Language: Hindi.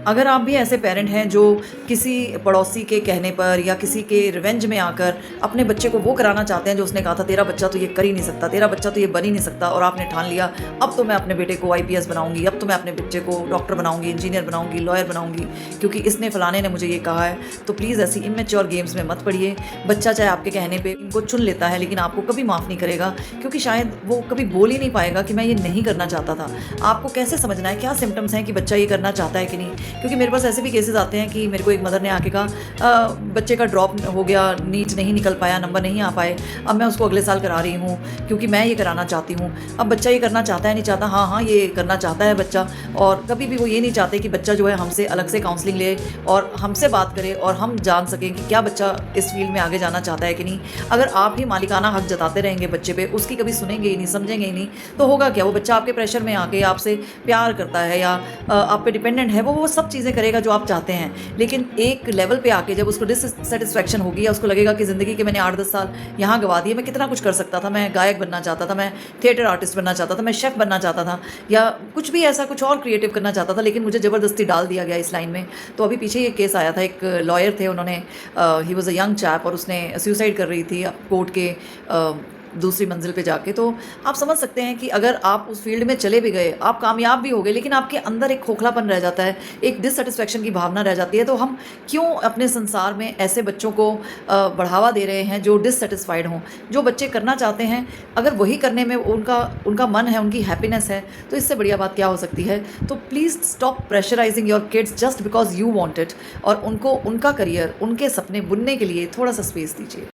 अगर आप भी ऐसे पेरेंट हैं जो किसी पड़ोसी के कहने पर या किसी के रिवेंज में आकर अपने बच्चे को वो कराना चाहते हैं जो उसने कहा था तेरा बच्चा तो ये कर ही नहीं सकता, तेरा बच्चा तो ये बन ही नहीं सकता, और आपने ठान लिया अब तो मैं अपने बेटे को आईपीएस बनाऊंगी, अब तो मैं अपने बच्चे को डॉक्टर बनाऊंगी, इंजीनियर बनाऊंगी, लॉयर बनाऊंगी क्योंकि इसने फलाने ने मुझे ये कहा है, तो प्लीज़ ऐसी इमेच्योर गेम्स में मत पड़िए। बच्चा चाहे आपके कहने पर इनको चुन लेता है लेकिन आपको कभी माफ़ नहीं करेगा क्योंकि शायद वो कभी बोल ही नहीं पाएगा कि मैं ये नहीं करना चाहता था। आपको कैसे समझना है क्या सिम्टम्स हैं कि बच्चा ये करना चाहता है कि नहीं, क्योंकि मेरे पास ऐसे भी केसेस आते हैं कि मेरे को एक मदर ने आके कहा बच्चे का ड्रॉप हो गया, नीट नहीं निकल पाया, नंबर नहीं आ पाए, अब मैं उसको अगले साल करा रही हूँ क्योंकि मैं ये कराना चाहती हूँ। अब बच्चा ये करना चाहता है नहीं चाहता, हाँ हाँ ये करना चाहता है बच्चा, और कभी भी वो ये नहीं चाहते कि बच्चा जो है हमसे अलग से काउंसलिंग ले और हमसे बात करे और हम जान सकें कि क्या बच्चा इस फील्ड में आगे जाना चाहता है कि नहीं। अगर आप ही मालिकाना हक जताते रहेंगे बच्चे पे, उसकी कभी सुनेंगे ही नहीं, समझेंगे ही नहीं, तो होगा क्या, वो बच्चा आपके प्रेशर में आके आपसे प्यार करता है या आप पे डिपेंडेंट है, वो सब चीज़ें करेगा जो आप चाहते हैं। लेकिन एक लेवल पे आके जब उसको डिससेटिस्फैक्शन होगी या उसको लगेगा कि ज़िंदगी के मैंने 8-10 साल यहाँ गवा दिए, मैं कितना कुछ कर सकता था, मैं गायक बनना चाहता था, मैं थिएटर आर्टिस्ट बनना चाहता था, मैं शेफ़ बनना चाहता था या कुछ भी ऐसा कुछ और क्रिएटिव करना चाहता था, लेकिन मुझे ज़बरदस्ती डाल दिया गया इस लाइन में। तो अभी पीछे ये केस आया था, एक लॉयर थे, उन्होंने he was a young chap और उसने सुसाइड कर रही थी कोर्ट के दूसरी मंजिल पे जाके। तो आप समझ सकते हैं कि अगर आप उस फील्ड में चले भी गए, आप कामयाब भी हो गए, लेकिन आपके अंदर एक खोखलापन रह जाता है, एक डिससेटिस्फैक्शन की भावना रह जाती है। तो हम क्यों अपने संसार में ऐसे बच्चों को बढ़ावा दे रहे हैं जो डिससेटिस्फाइड हों। जो बच्चे करना चाहते हैं अगर वही करने में उनका उनका मन है, उनकी हैप्पीनेस है, तो इससे बढ़िया बात क्या हो सकती है। तो please stop pressurising your kids just because you want it, और उनको उनका करियर, उनके सपने बुनने के लिए थोड़ा सा स्पेस दीजिए।